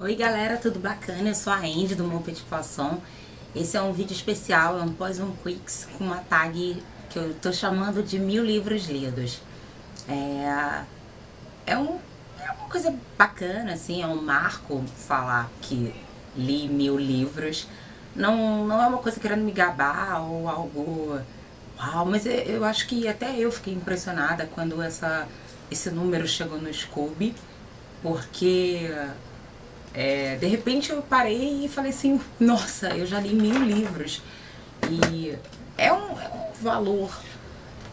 Oi galera, tudo bacana? Eu sou a Andy do Mon Petit Poisson. Esse é um vídeo especial, é um Poison Quicks com uma tag que eu tô chamando de 1000 livros lidos. É, é uma coisa bacana, assim, é um marco falar que li 1000 livros. Não é uma coisa querendo me gabar ou algo. Uau, mas eu acho que até eu fiquei impressionada quando esse número chegou no Scooby, porque de repente eu parei e falei assim, nossa, eu já li 1000 livros. E é um valor,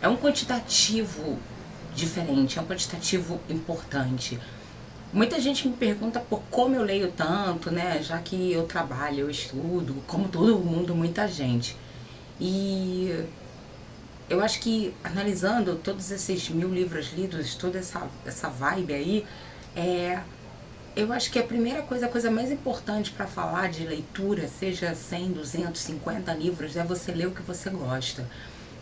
é um quantitativo diferente, é um quantitativo importante. Muita gente me pergunta por como eu leio tanto, né? Já que eu trabalho, eu estudo, como todo mundo, muita gente. E eu acho que analisando todos esses 1000 livros lidos, toda essa vibe aí, é, eu acho que a primeira coisa, a coisa mais importante para falar de leitura, seja 100, 250 livros, é você ler o que você gosta.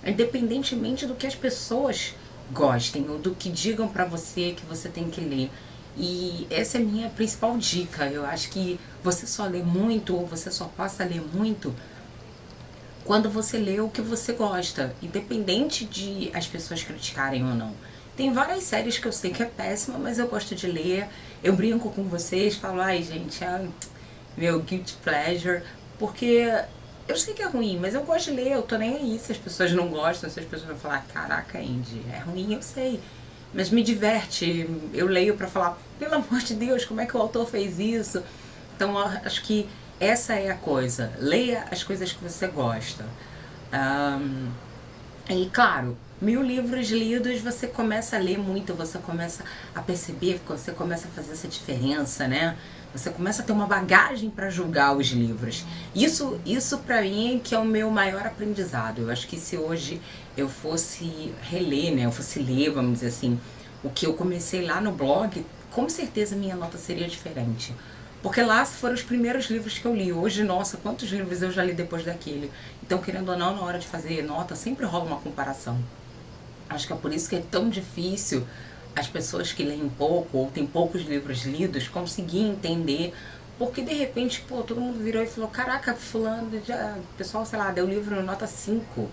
Independentemente do que as pessoas gostem ou do que digam para você que você tem que ler. E essa é a minha principal dica. Eu acho que você só lê muito ou você só passa a ler muito quando você lê o que você gosta, independente de as pessoas criticarem ou não. Tem várias séries que eu sei que é péssima, mas eu gosto de ler. Eu brinco com vocês, falo, ai gente, é meu guilty pleasure, porque eu sei que é ruim, mas eu gosto de ler, eu tô nem aí se as pessoas não gostam, se as pessoas vão falar, caraca, Andy, é ruim, eu sei. Mas me diverte, eu leio pra falar, pelo amor de Deus, como é que o autor fez isso? Então acho que essa é a coisa. Leia as coisas que você gosta. Um, e claro, 1000 livros lidos, você começa a ler muito, você começa a perceber, você começa a fazer essa diferença, né? Você começa a ter uma bagagem para julgar os livros. Isso para mim que é o meu maior aprendizado. Eu acho que se hoje eu fosse reler, né? Eu fosse ler, vamos dizer assim, o que eu comecei lá no blog, com certeza minha nota seria diferente. Porque lá foram os primeiros livros que eu li. Hoje, nossa, quantos livros eu já li depois daquele. Então, querendo ou não, na hora de fazer nota, sempre rola uma comparação. Acho que é por isso que é tão difícil as pessoas que leem pouco ou têm poucos livros lidos conseguir entender. Porque de repente, pô, todo mundo virou e falou, caraca, fulano, já, o pessoal, sei lá, deu livro nota 5.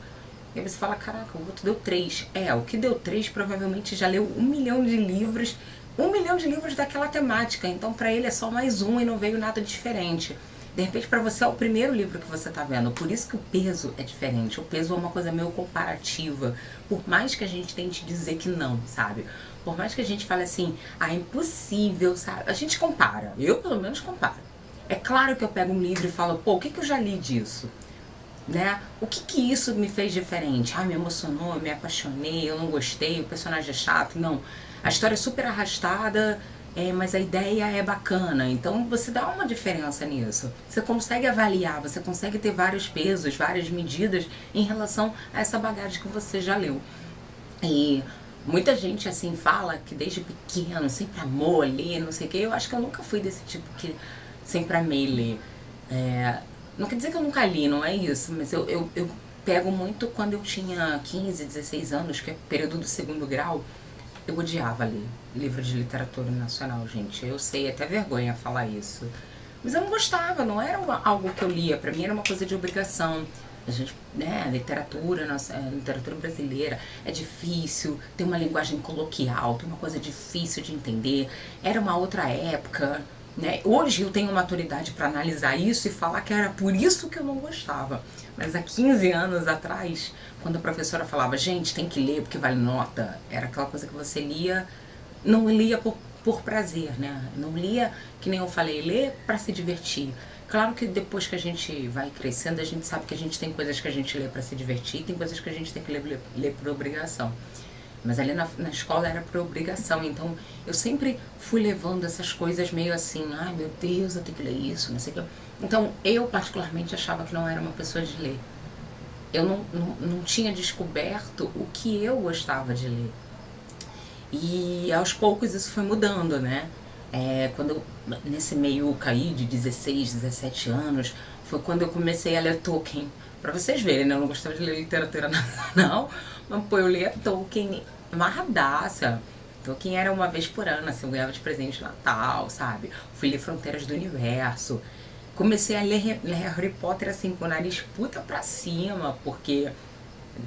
E aí você fala, caraca, o outro deu 3. O que deu 3 provavelmente já leu 1 milhão de livros, 1 milhão de livros daquela temática. Então pra ele é só mais um e não veio nada diferente. De repente pra você é o primeiro livro que você tá vendo. Por isso que o peso é diferente. O peso é uma coisa meio comparativa. Por mais que a gente tente dizer que não, sabe? Por mais que a gente fale assim, é impossível, sabe? A gente compara. Eu pelo menos comparo. É claro que eu pego um livro e falo, pô, o que eu já li disso? Né? O que isso me fez diferente? Me emocionou, eu me apaixonei, eu não gostei, o personagem é chato. Não, a história é super arrastada, mas a ideia é bacana. Então você dá uma diferença nisso. Você consegue avaliar, você consegue ter vários pesos, várias medidas em relação a essa bagagem que você já leu. E muita gente assim fala que desde pequeno sempre amou ler, não sei o que. Eu acho que eu nunca fui desse tipo que sempre amei ler. Não quer dizer que eu nunca li, não é isso, mas eu pego muito quando eu tinha 15, 16 anos, que é período do segundo grau, eu odiava ler livro de literatura nacional, gente. Eu sei, até vergonha falar isso. Mas eu não gostava, não era algo que eu lia, pra mim era uma coisa de obrigação. A gente, né, literatura, nossa, literatura brasileira é difícil, tem uma linguagem coloquial, tem uma coisa difícil de entender. Era uma outra época, né? Hoje eu tenho maturidade para analisar isso e falar que era por isso que eu não gostava. Mas há 15 anos atrás, quando a professora falava, gente, tem que ler porque vale nota, era aquela coisa que você lia, não lia por prazer, né? Não lia, que nem eu falei, ler para se divertir. Claro que depois que a gente vai crescendo, a gente sabe que a gente tem coisas que a gente lê para se divertir, tem coisas que a gente tem que ler por obrigação. Mas ali na escola era por obrigação, então eu sempre fui levando essas coisas meio assim, ai meu Deus, eu tenho que ler isso, não sei o que. Então eu particularmente achava que não era uma pessoa de ler. Eu não tinha descoberto o que eu gostava de ler. E aos poucos isso foi mudando, né? Quando eu, nesse meio caí de 16, 17 anos, foi quando eu comecei a ler Tolkien. Pra vocês verem, né? Eu não gostava de ler literatura nacional, mas pô, eu lia Tolkien amarradaça. Tolkien era uma vez por ano, assim, eu ganhava de presente de Natal, sabe? Fui ler Fronteiras do Universo. Comecei a ler Harry Potter, assim, com o nariz puta pra cima, porque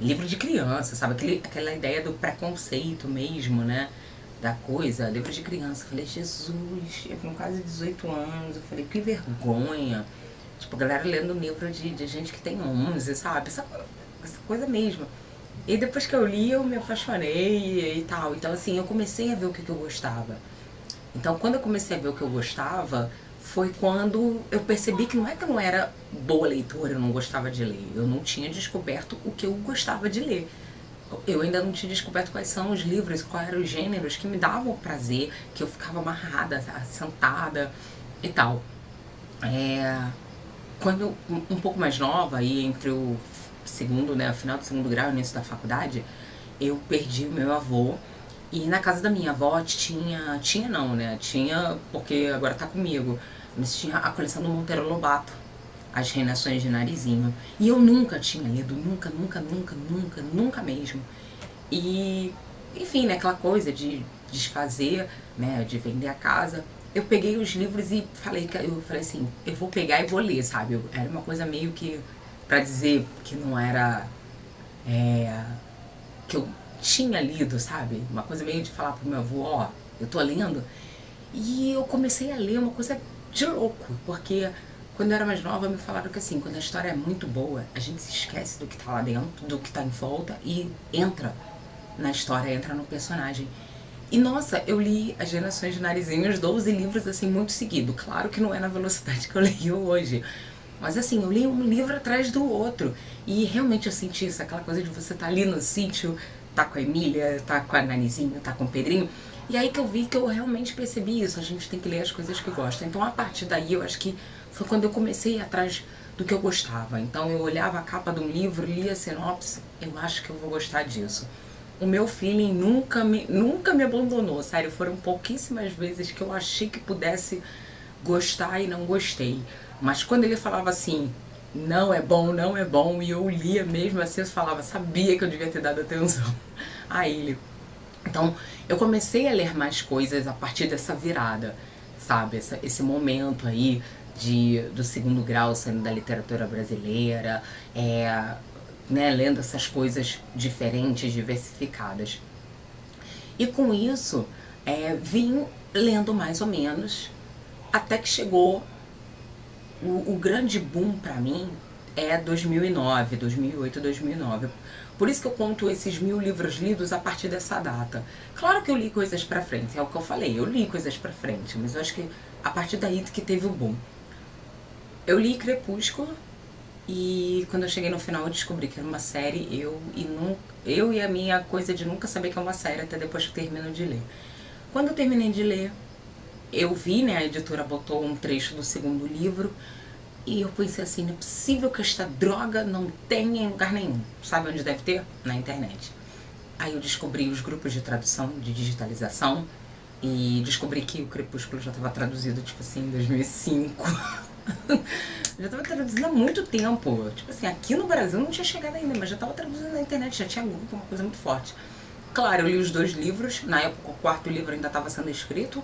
livro de criança, sabe? Aquela ideia do preconceito mesmo, né? Da coisa, livro de criança. Eu falei, Jesus, eu com quase 18 anos, eu falei, que vergonha. Tipo, a galera lendo livro de gente que tem 11, sabe? Essa coisa mesmo. E depois que eu li, eu me apaixonei e tal. Então, assim, eu comecei a ver o que eu gostava. Então, quando eu comecei a ver o que eu gostava, foi quando eu percebi que não é que eu não era boa leitora, eu não gostava de ler. Eu não tinha descoberto o que eu gostava de ler. Eu ainda não tinha descoberto quais são os livros, quais eram os gêneros que me davam prazer, que eu ficava amarrada, sentada e tal. Quando eu, um pouco mais nova, aí entre o segundo, né, o final do segundo grau e o início da faculdade, eu perdi o meu avô. E na casa da minha avó tinha não, né? Tinha, porque agora tá comigo, mas tinha a coleção do Monteiro Lobato, As Reinações de Narizinho. E eu nunca tinha lido, nunca mesmo. E, enfim, né, aquela coisa de desfazer, né, de vender a casa. Eu peguei os livros e eu falei assim, eu vou pegar e vou ler, sabe? Era uma coisa meio que, pra dizer que não era, que eu tinha lido, sabe? Uma coisa meio de falar pro meu avô, ó, eu tô lendo. E eu comecei a ler uma coisa de louco, porque quando eu era mais nova me falaram que assim, quando a história é muito boa, a gente se esquece do que tá lá dentro, do que tá em volta e entra na história, entra no personagem. E nossa, eu li As Gerações de Narizinho, os 12 livros assim, muito seguido. Claro que não é na velocidade que eu leio hoje. Mas assim, eu li um livro atrás do outro. E realmente eu senti isso, aquela coisa de você tá ali no sítio, tá com a Emília, tá com a Narizinho, tá com o Pedrinho. E aí que eu vi que eu realmente percebi isso, a gente tem que ler as coisas que gosta. Então a partir daí eu acho que foi quando eu comecei a ir atrás do que eu gostava. Então eu olhava a capa de um livro, lia a sinopse, eu acho que eu vou gostar disso. O meu feeling nunca me abandonou, sério, foram pouquíssimas vezes que eu achei que pudesse gostar e não gostei. Mas quando ele falava assim, não é bom, e eu lia mesmo assim, eu falava, sabia que eu devia ter dado atenção a ele. Então, eu comecei a ler mais coisas a partir dessa virada, sabe? Esse momento aí do segundo grau saindo da literatura brasileira, né, lendo essas coisas diferentes, diversificadas. E com isso, vim lendo mais ou menos, até que chegou o grande boom pra mim, 2009, 2008, 2009. Por isso que eu conto esses 1000 livros lidos a partir dessa data. Claro que eu li coisas pra frente, é o que eu falei, eu li coisas pra frente, mas eu acho que a partir daí que teve o boom. Eu li Crepúsculo e quando eu cheguei no final eu descobri que era uma série, eu e a minha coisa de nunca saber que é uma série até depois que eu termino de ler. Quando eu terminei de ler, eu vi, né, a editora botou um trecho do segundo livro e eu pensei assim, não é possível que esta droga não tenha em lugar nenhum. Sabe onde deve ter? Na internet. Aí eu descobri os grupos de tradução, de digitalização, e descobri que o Crepúsculo já estava traduzido, tipo assim, em 2005. Já estava traduzindo há muito tempo. Tipo assim, aqui no Brasil não tinha chegado ainda, mas já estava traduzindo na internet, já tinha grupo, uma coisa muito forte. Claro, eu li os 2 livros, na época o 4º livro ainda estava sendo escrito,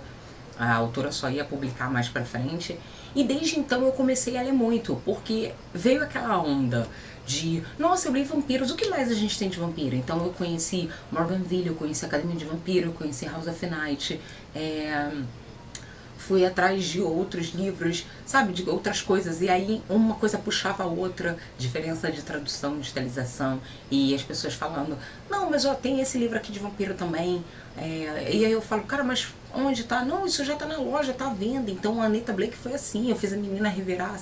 a autora só ia publicar mais pra frente. E desde então eu comecei a ler muito, porque veio aquela onda de, nossa, eu li vampiros, o que mais a gente tem de vampiro? Então eu conheci Morganville, eu conheci Academia de Vampiro, eu conheci House of Night, fui atrás de outros livros, sabe, de outras coisas, e aí uma coisa puxava a outra, diferença de tradução, digitalização, e as pessoas falando, não, mas ó, tem esse livro aqui de vampiro também, e aí eu falo, cara, mas onde tá? Não, isso já tá na loja, tá à venda. Então a Anita Blake foi assim, eu fiz a menina revirar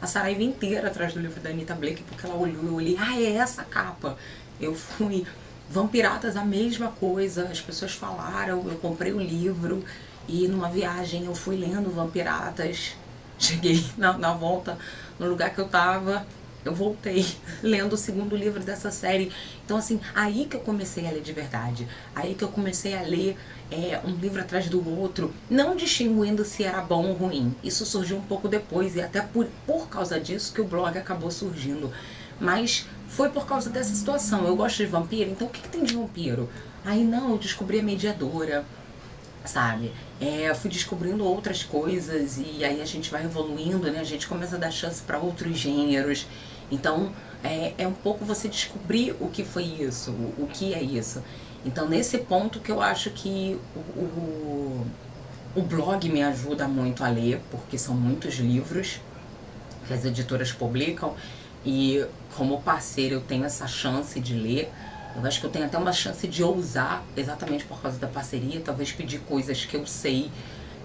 a Saraiva inteira atrás do livro da Anita Blake, porque ela olhou, eu olhei, é essa capa. Eu fui, Vampiratas, a mesma coisa, as pessoas falaram, eu comprei o livro, e numa viagem eu fui lendo Vampiratas, cheguei na volta no lugar que eu tava, eu voltei lendo o segundo livro dessa série. Então assim, aí que eu comecei a ler de verdade, aí que eu comecei a ler um livro atrás do outro, não distinguindo se era bom ou ruim. Isso surgiu um pouco depois, e até por causa disso que o blog acabou surgindo. Mas foi por causa dessa situação. Eu gosto de vampiro, então o que tem de vampiro? Aí não, eu descobri a mediadora, sabe? Fui descobrindo outras coisas e aí a gente vai evoluindo, né? A gente começa a dar chance para outros gêneros. Então, é um pouco você descobrir o que foi isso, o que é isso. Então, nesse ponto que eu acho que o blog me ajuda muito a ler, porque são muitos livros que as editoras publicam e como parceiro eu tenho essa chance de ler. Eu acho que eu tenho até uma chance de ousar, exatamente por causa da parceria, talvez pedir coisas que eu sei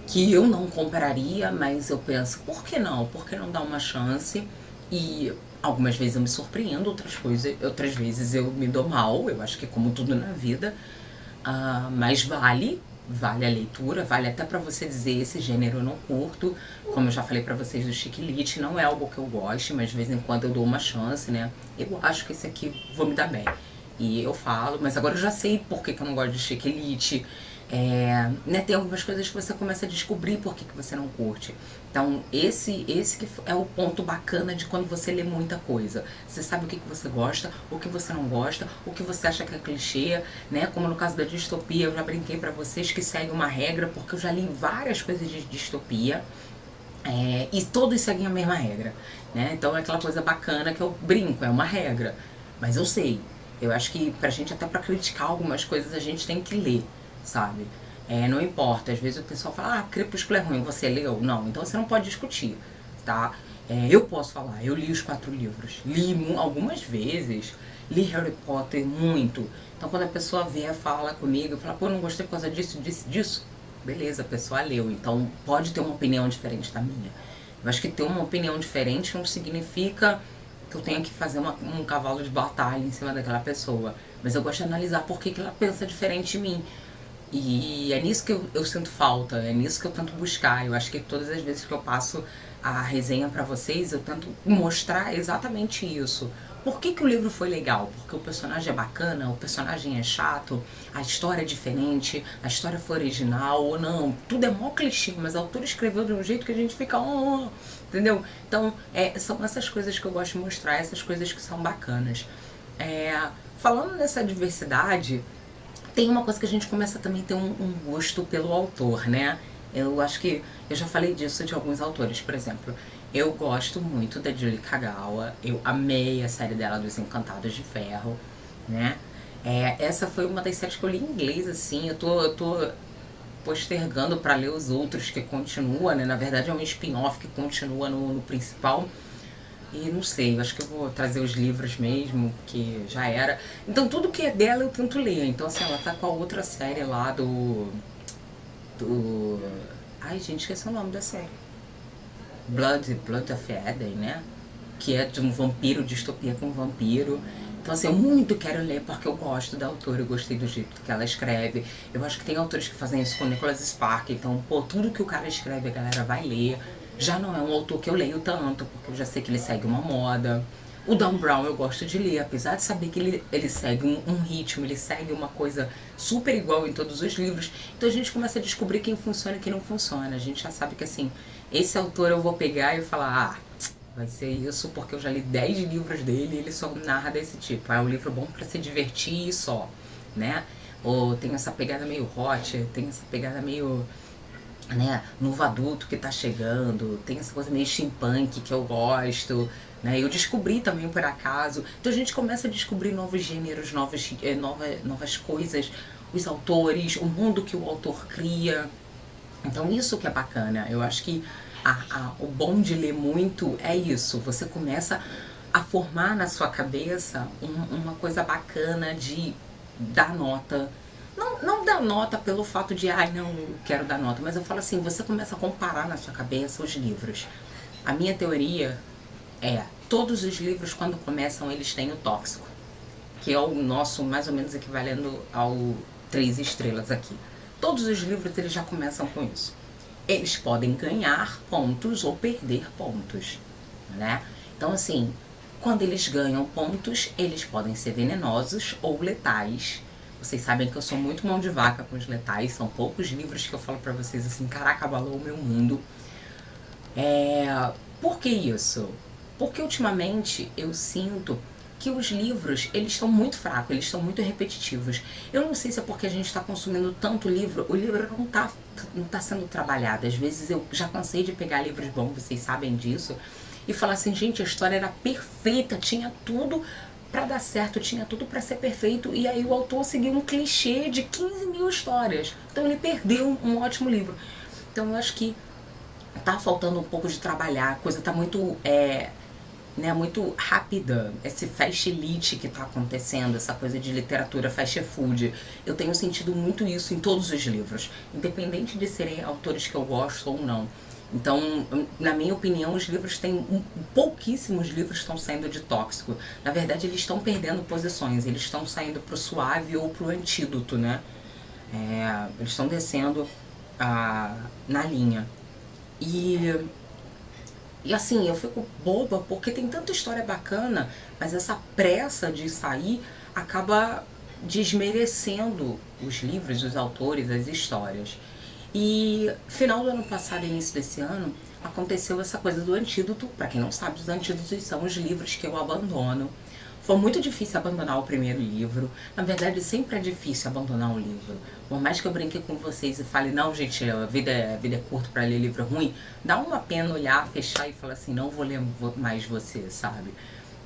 que eu não compraria, mas eu penso, por que não? Por que não dar uma chance? E algumas vezes eu me surpreendo, outras vezes eu me dou mal, eu acho que como tudo na vida, mas vale a leitura, vale até pra você dizer esse gênero eu não curto, como eu já falei pra vocês do Chiquilite, não é algo que eu goste, mas de vez em quando eu dou uma chance, né? Eu acho que esse aqui vou me dar bem. E eu falo, mas agora eu já sei por que eu não gosto de Chiquilite. Né, tem algumas coisas que você começa a descobrir por que você não curte. Então, esse que é o ponto bacana de quando você lê muita coisa. Você sabe o que você gosta, o que você não gosta, o que você acha que é clichê, né? Como no caso da distopia, eu já brinquei pra vocês que segue uma regra, porque eu já li várias coisas de distopia. E todos seguem a mesma regra, né? Então é aquela coisa bacana que eu brinco, é uma regra. Mas eu sei. Eu acho que pra gente, até pra criticar algumas coisas, a gente tem que ler, sabe? Não importa, às vezes o pessoal fala, Crepúsculo é ruim, você leu? Não, então você não pode discutir, tá? Eu posso falar, eu li os 4 livros, li algumas vezes, li Harry Potter muito. Então quando a pessoa vier, fala comigo, fala, pô, eu não gostei por causa disso, disso, beleza, a pessoa leu, então pode ter uma opinião diferente da minha. Eu acho que ter uma opinião diferente não significa que eu tenha que fazer um cavalo de batalha em cima daquela pessoa. Mas eu gosto de analisar por que ela pensa diferente de mim. E é nisso que eu sinto falta, é nisso que eu tento buscar. Eu acho que todas as vezes que eu passo a resenha pra vocês, eu tento mostrar exatamente isso. Por que o livro foi legal? Porque o personagem é bacana, o personagem é chato, a história é diferente, a história foi original ou não. Tudo é mó clichê, mas o autor escreveu de um jeito que a gente fica... entendeu? Então, são essas coisas que eu gosto de mostrar, essas coisas que são bacanas. Falando nessa diversidade, tem uma coisa que a gente começa também a ter um gosto pelo autor, né? Eu acho que eu já falei disso de alguns autores, por exemplo. Eu gosto muito da Julie Kagawa, eu amei a série dela dos Encantados de Ferro, né? Essa foi uma das séries que eu li em inglês, assim, eu tô postergando pra ler os outros que continua, né? Na verdade é um spin-off que continua no principal. E não sei, eu acho que eu vou trazer os livros mesmo, porque já era. Então tudo que é dela eu tento ler. Então assim, ela tá com a outra série lá Ai gente, esqueci o nome da série. Blood of Eden, né? Que é de um vampiro, distopia com um vampiro. Então assim, eu muito quero ler porque eu gosto da autora, eu gostei do jeito que ela escreve. Eu acho que tem autores que fazem isso com Nicholas Spark, então, pô, tudo que o cara escreve a galera vai ler. Já não é um autor que eu leio tanto, porque eu já sei que ele segue uma moda. O Dan Brown eu gosto de ler, apesar de saber que ele segue um ritmo, ele segue uma coisa super igual em todos os livros. Então a gente começa a descobrir quem funciona e quem não funciona. A gente já sabe que assim, esse autor eu vou pegar e falar, vai ser isso porque eu já li 10 livros dele e ele só narra desse tipo. É um livro bom pra se divertir e só, né? Ou tem essa pegada meio hot, tem essa pegada meio... né, novo adulto que tá chegando, tem essa coisa meio steampunk que eu gosto, né, eu descobri também por acaso. Então a gente começa a descobrir novos gêneros, novas coisas, os autores, o mundo que o autor cria. Então isso que é bacana, eu acho que o bom de ler muito é isso, você começa a formar na sua cabeça uma coisa bacana de dar nota. Não dar nota pelo fato de, não quero dar nota, mas eu falo assim, você começa a comparar na sua cabeça os livros. A minha teoria todos os livros quando começam eles têm o tóxico, que é o nosso mais ou menos equivalendo ao 3 estrelas aqui. Todos os livros eles já começam com isso. Eles podem ganhar pontos ou perder pontos, né? Então assim, quando eles ganham pontos, eles podem ser venenosos ou letais. Vocês sabem que eu sou muito mão de vaca com os letais, são poucos livros que eu falo pra vocês assim, caraca, abalou o meu mundo. Por que isso? Porque ultimamente eu sinto que os livros, eles estão muito fracos, eles estão muito repetitivos. Eu não sei se é porque a gente está consumindo tanto livro, o livro não tá sendo trabalhado. Às vezes eu já cansei de pegar livros bons, vocês sabem disso, e falar assim, gente, a história era perfeita, tinha tudo para dar certo, tinha tudo para ser perfeito, e aí o autor seguiu um clichê de 15 mil histórias. Então ele perdeu um ótimo livro. Então eu acho que tá faltando um pouco de trabalhar, a coisa tá muito muito rápida, esse fast elite que tá acontecendo, essa coisa de literatura fast food. Eu tenho sentido muito isso em todos os livros, independente de serem autores que eu gosto ou não. Então, na minha opinião, os livros têm pouquíssimos livros estão saindo de tóxico. Na verdade, eles estão perdendo posições, eles estão saindo pro suave ou pro antídoto, né? Eles estão descendo na linha. E assim, eu fico boba porque tem tanta história bacana, mas essa pressa de sair acaba desmerecendo os livros, os autores, as histórias. E final do ano passado, início desse ano, aconteceu essa coisa do antídoto. Para quem não sabe, os antídotos são os livros que eu abandono. Foi muito difícil abandonar o primeiro livro. Na verdade, sempre é difícil abandonar um livro. Por mais que eu brinque com vocês e fale, não, gente, a vida é curta para ler livro ruim, dá uma pena olhar, fechar e falar assim, não vou ler mais você, sabe?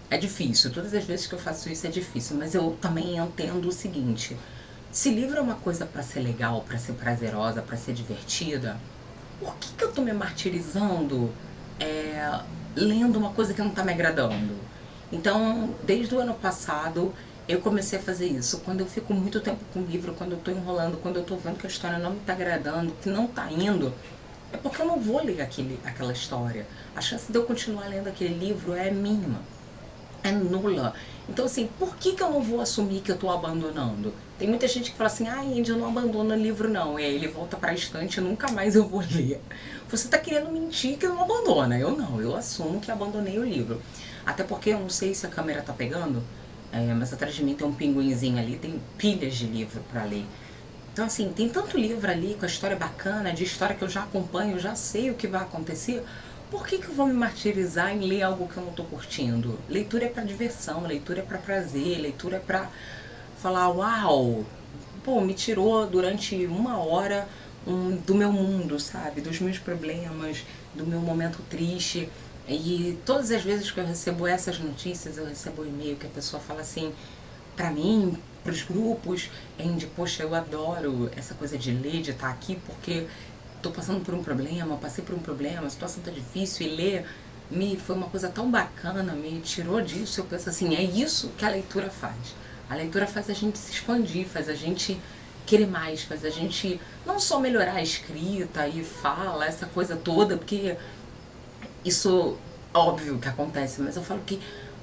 É difícil. Todas as vezes que eu faço isso é difícil. Mas eu também entendo o seguinte. Se livro é uma coisa para ser legal, para ser prazerosa, para ser divertida, por que eu tô me martirizando lendo uma coisa que não tá me agradando? Então, desde o ano passado, eu comecei a fazer isso. Quando eu fico muito tempo com o livro, quando eu tô enrolando, quando eu tô vendo que a história não me tá agradando, que não tá indo, é porque eu não vou ler aquela história. A chance de eu continuar lendo aquele livro é mínima, é nula. Então, assim, por que eu não vou assumir que eu tô abandonando? Tem muita gente que fala assim, Andy, eu não abandono livro não. E aí ele volta pra estante e nunca mais eu vou ler. Você tá querendo mentir que não abandona. Eu não, eu assumo que abandonei o livro. Até porque eu não sei se a câmera tá pegando, mas atrás de mim tem um pinguinzinho ali, tem pilhas de livro pra ler. Então, assim, tem tanto livro ali com a história bacana, de história que eu já acompanho, eu já sei o que vai acontecer. Por que eu vou me martirizar em ler algo que eu não tô curtindo? Leitura é pra diversão, leitura é pra prazer, leitura é pra falar, uau, pô, me tirou durante uma hora do meu mundo, sabe? Dos meus problemas, do meu momento triste. E todas as vezes que eu recebo essas notícias, eu recebo um e-mail que a pessoa fala assim, pra mim, pros grupos, de poxa, eu adoro essa coisa de ler, de estar aqui, porque tô passando por um problema, passei por um problema, a situação tá difícil, e ler foi uma coisa tão bacana, me tirou disso. Eu penso assim, é isso que a leitura faz. A leitura faz a gente se expandir, faz a gente querer mais, faz a gente não só melhorar a escrita e fala, essa coisa toda, porque isso óbvio que acontece, mas eu falo que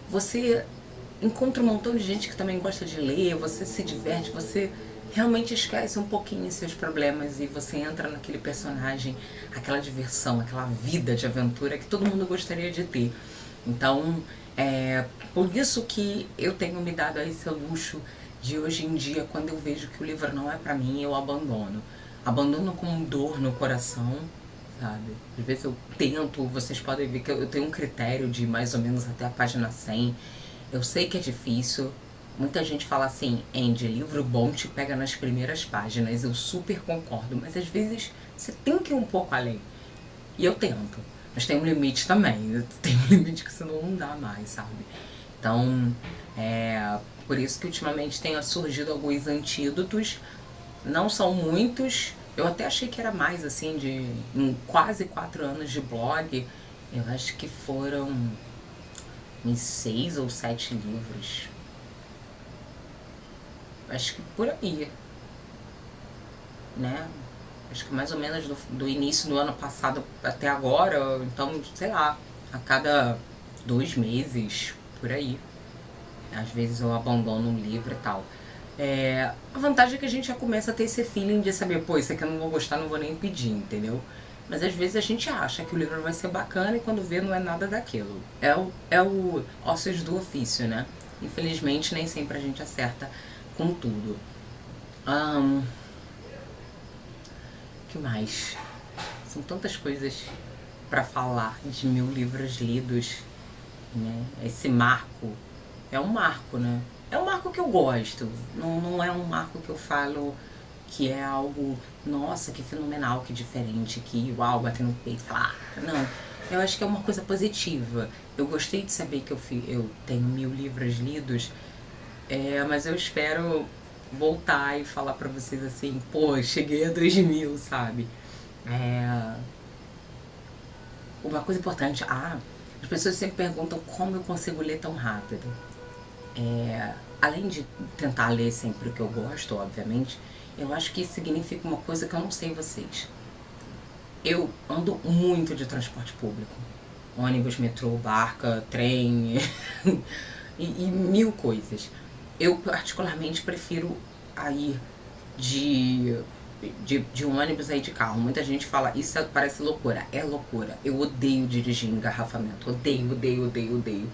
você encontra um montão de gente que também gosta de ler, você se diverte, você realmente esquece um pouquinho seus problemas e você entra naquele personagem, aquela diversão, aquela vida de aventura que todo mundo gostaria de ter. Então, por isso que eu tenho me dado a esse luxo de hoje em dia, quando eu vejo que o livro não é pra mim, eu abandono. Abandono com dor no coração, sabe? Às vezes eu tento, vocês podem ver que eu tenho um critério de mais ou menos até a página 100. Eu sei que é difícil. Muita gente fala assim, Andy, livro bom te pega nas primeiras páginas. Eu super concordo, mas às vezes você tem que ir um pouco além. E eu tento. Mas tem um limite também. Tem um limite que senão não dá mais, sabe? Então, por isso que ultimamente tem surgido alguns antídotos. Não são muitos. Eu até achei que era mais, assim, em quase 4 anos de blog. Eu acho que foram uns 6 ou 7 livros. Acho que por aí, né? Acho que mais ou menos do início do ano passado até agora, então, sei lá, a cada 2 meses, por aí. Às vezes eu abandono um livro e tal. A vantagem é que a gente já começa a ter esse feeling de saber, pô, isso aqui eu não vou gostar, não vou nem pedir, entendeu? Mas às vezes a gente acha que o livro vai ser bacana e quando vê não é nada daquilo. É o ossos do ofício, né? Infelizmente nem sempre a gente acerta com tudo. Que mais? São tantas coisas pra falar de 1000 livros lidos, né? Esse marco é um marco, né? É um marco que eu gosto, não é um marco que eu falo que é algo, nossa, que fenomenal, que diferente, que uau, bater no peito, falar, não. Eu acho que é uma coisa positiva. Eu gostei de saber que eu tenho 1000 livros lidos, mas eu espero voltar e falar pra vocês assim, pô, cheguei a 2000, sabe? É, uma coisa importante, as pessoas sempre perguntam como eu consigo ler tão rápido. Além de tentar ler sempre o que eu gosto, obviamente, eu acho que isso significa uma coisa que eu não sei vocês. Eu ando muito de transporte público. Ônibus, metrô, barca, trem e mil coisas. Eu particularmente prefiro a ir de ônibus aí de carro. Muita gente fala, isso parece loucura. É loucura. Eu odeio dirigir em engarrafamento. Odeio, odeio, odeio, odeio.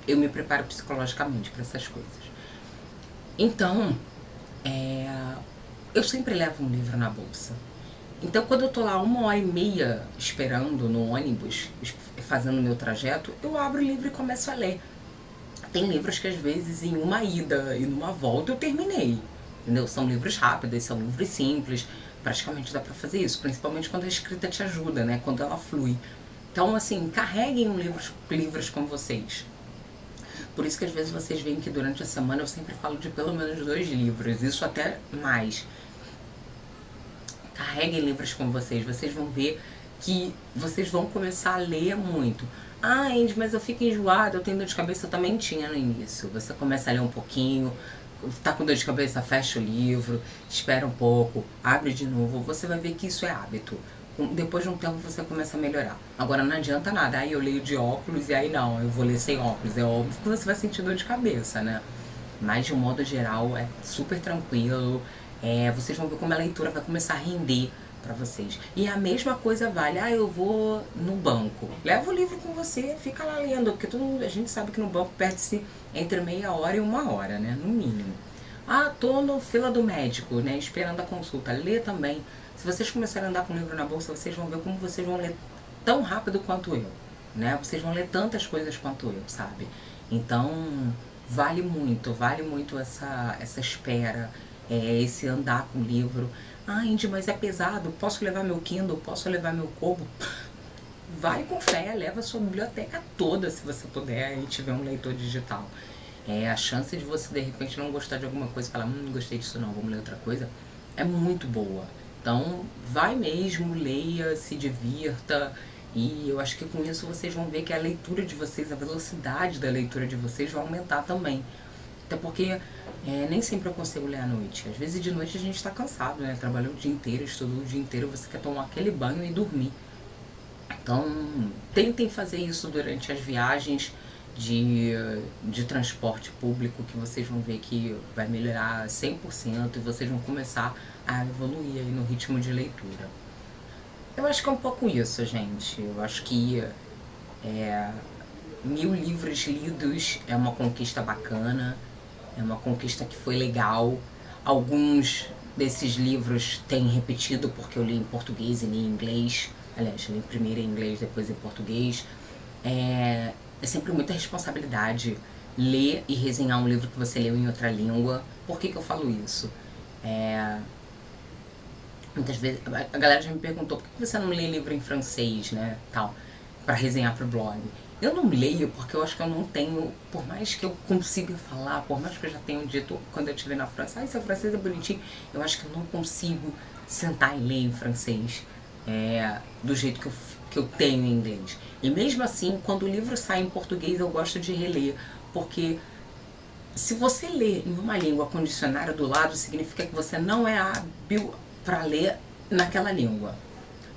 Eu me preparo psicologicamente para essas coisas. Então, eu sempre levo um livro na bolsa. Então, quando eu tô lá 1h30 esperando no ônibus, fazendo o meu trajeto, eu abro o livro e começo a ler. Tem livros que às vezes em uma ida e numa volta eu terminei, entendeu? São livros rápidos, são livros simples, praticamente dá pra fazer isso, principalmente quando a escrita te ajuda, né? Quando ela flui. Então, assim, carreguem livros com vocês. Por isso que às vezes vocês veem que durante a semana eu sempre falo de pelo menos 2 livros, isso até mais. Carreguem livros com vocês vão ver que vocês vão começar a ler muito. Andy, mas eu fico enjoada, eu tenho dor de cabeça, eu também tinha no início. Você começa a ler um pouquinho, tá com dor de cabeça, fecha o livro, espera um pouco, abre de novo, você vai ver que isso é hábito. Depois de um tempo você começa a melhorar. Agora não adianta nada, aí eu leio de óculos e aí não, eu vou ler sem óculos. É óbvio que você vai sentir dor de cabeça, né? Mas de um modo geral é super tranquilo. Vocês vão ver como a leitura vai começar a render para vocês. E a mesma coisa vale, eu vou no banco. Leva o livro com você, fica lá lendo, porque a gente sabe que no banco perde-se entre meia hora e 1 hora, né? No mínimo. Tô no fila do médico, né? Esperando a consulta. Lê também. Se vocês começarem a andar com o livro na bolsa, vocês vão ver como vocês vão ler tão rápido quanto eu, né? Vocês vão ler tantas coisas quanto eu, sabe? Então, vale muito essa espera, esse andar com o livro. Indy, mas é pesado, posso levar meu Kindle, posso levar meu Kobo? Vai com fé, leva a sua biblioteca toda, se você puder, e tiver um leitor digital. A chance de você, de repente, não gostar de alguma coisa e falar, não gostei disso não, vamos ler outra coisa, é muito boa. Então, vai mesmo, leia, se divirta, e eu acho que com isso vocês vão ver que a leitura de vocês, a velocidade da leitura de vocês vai aumentar também. Até porque nem sempre eu consigo ler à noite. Às vezes de noite a gente está cansado, né? Trabalhou o dia inteiro, estudou o dia inteiro, você quer tomar aquele banho e dormir. Então, tentem fazer isso durante as viagens de transporte público, que vocês vão ver que vai melhorar 100% e vocês vão começar a evoluir aí no ritmo de leitura. Eu acho que é um pouco isso, gente. Eu acho que 1000 livros lidos é uma conquista bacana, é uma conquista que foi legal. Alguns desses livros têm repetido porque eu li em português e li em inglês. Aliás, eu li primeiro em inglês, depois em português. É sempre muita responsabilidade ler e resenhar um livro que você leu em outra língua. Por que eu falo isso? Muitas vezes a galera já me perguntou por que você não lê livro em francês, né, tal, pra resenhar pro blog. Eu não leio porque eu acho que eu não tenho, por mais que eu consiga falar, por mais que eu já tenha dito quando eu estive na França, seu francês é bonitinho, eu acho que eu não consigo sentar e ler em francês do jeito que eu tenho em inglês. E mesmo assim, quando o livro sai em português, eu gosto de reler, porque se você lê em uma língua com dicionário do lado, significa que você não é hábil para ler naquela língua.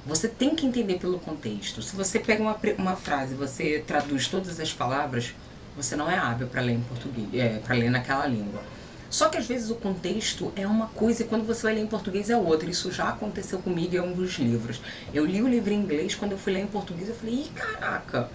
Você tem que entender pelo contexto. Se você pega uma frase e você traduz todas as palavras, você não é hábil para ler em português, para ler naquela língua. Só que às vezes o contexto é uma coisa e quando você vai ler em português é outra. Isso já aconteceu comigo em alguns livros. Eu li o livro em inglês, quando eu fui ler em português eu falei, caraca!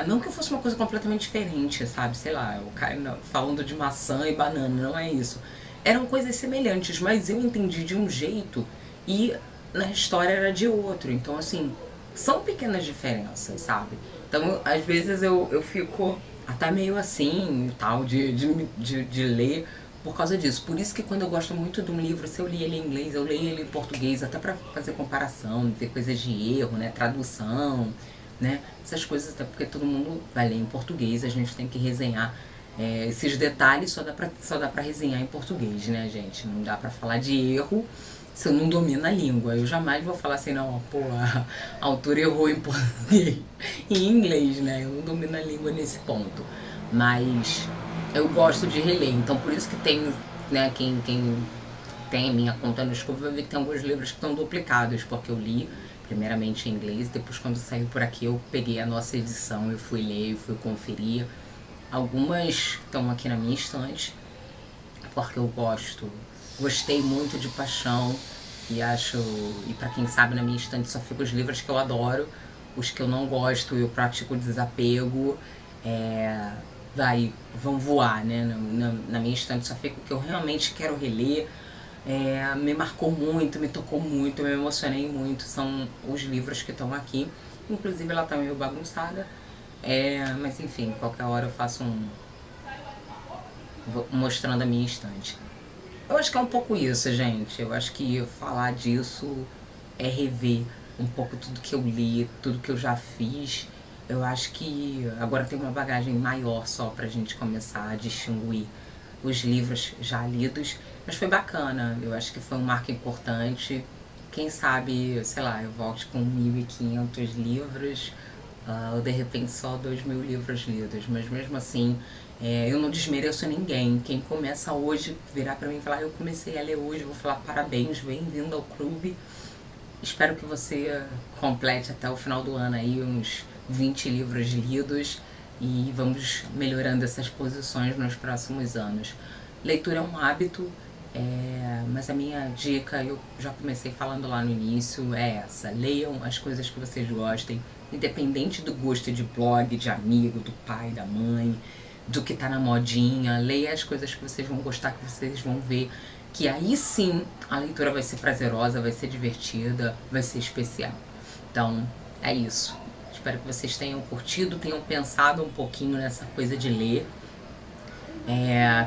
Não que fosse uma coisa completamente diferente, sabe? Sei lá, o cara falando de maçã e banana, não é isso. Eram coisas semelhantes, mas eu entendi de um jeito e na história era de outro. Então, assim, são pequenas diferenças, sabe? Então, às vezes eu fico até meio assim e tal, de ler por causa disso. Por isso que quando eu gosto muito de um livro, se eu li ele em inglês, eu leio ele em português, até pra fazer comparação, ver coisas de erro, né, tradução, né, essas coisas, até porque todo mundo vai ler em português, a gente tem que resenhar esses detalhes, só dá pra resenhar em português, né, gente, não dá pra falar de erro se eu não domino a língua. Eu jamais vou falar assim, não, pô, a autora errou em português, em inglês, né, eu não domino a língua nesse ponto. Mas eu gosto de reler, então por isso que tem, né, quem tem a minha conta no Scooby vai ver que tem alguns livros que estão duplicados, porque eu li primeiramente em inglês, depois quando saiu por aqui eu peguei a nossa edição, eu fui ler, eu fui conferir. Algumas estão aqui na minha estante, porque eu gostei muito de paixão e acho, e pra quem sabe, na minha estante só ficam os livros que eu adoro, os que eu não gosto eu pratico desapego, vão voar, né? Na minha estante só fica o que eu realmente quero reler, me marcou muito, me tocou muito, me emocionei muito, são os livros que estão aqui, inclusive ela tá meio bagunçada, mas enfim, qualquer hora eu faço mostrando a minha estante. Eu acho que é um pouco isso, gente. Eu acho que falar disso é rever um pouco tudo que eu li, tudo que eu já fiz. Eu acho que agora tem uma bagagem maior só pra gente começar a distinguir os livros já lidos. Mas foi bacana, eu acho que foi um marco importante. Quem sabe, sei lá, eu volte com 1.500 livros, ou de repente só 2.000 livros lidos, mas mesmo assim eu não desmereço ninguém. Quem começa hoje virar pra mim e falar, eu comecei a ler hoje, eu vou falar parabéns, bem-vindo ao clube. Espero que você complete até o final do ano aí uns 20 livros lidos e vamos melhorando essas posições nos próximos anos. Leitura é um hábito, mas a minha dica, eu já comecei falando lá no início, é essa: leiam as coisas que vocês gostem, independente do gosto de blog, de amigo, do pai, da mãe, do que tá na modinha. Leia as coisas que vocês vão gostar, que vocês vão ver que aí sim a leitura vai ser prazerosa, vai ser divertida, vai ser especial. Então é isso. Espero que vocês tenham curtido, tenham pensado um pouquinho nessa coisa de ler.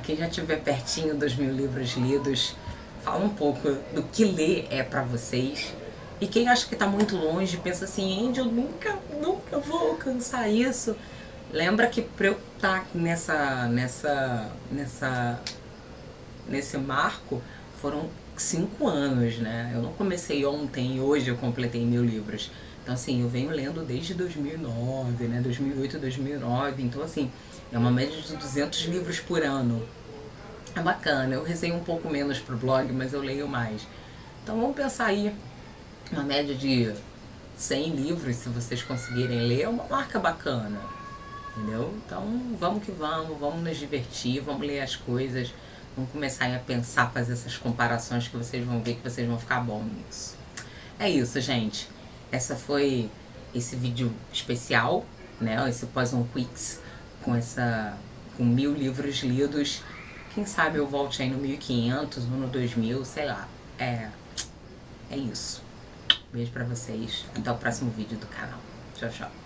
Quem já estiver pertinho dos 1.000 livros lidos, fala um pouco do que ler é pra vocês. E quem acha que tá muito longe, pensa assim, Andy, eu nunca vou alcançar isso. Lembra que pra eu estar nesse marco foram 5 anos, né? Eu não comecei ontem e hoje eu completei 1.000 livros. Então, assim, eu venho lendo desde 2009, né? 2008, 2009. Então, assim, é uma média de 200 livros por ano. É bacana. Eu resenho um pouco menos pro blog, mas eu leio mais. Então, vamos pensar aí. Uma média de 100 livros, se vocês conseguirem ler, é uma marca bacana. Entendeu? Então, vamos que vamos nos divertir, vamos ler as coisas, vamos começar a pensar, fazer essas comparações que vocês vão ver que vocês vão ficar bom nisso. É isso, gente. Essa foi esse vídeo especial, né? Esse Poison Quicks com 1.000 livros lidos. Quem sabe eu volte aí no 1.500 ou no 2.000, sei lá. É isso. Beijo pra vocês. Até o próximo vídeo do canal. Tchau, tchau.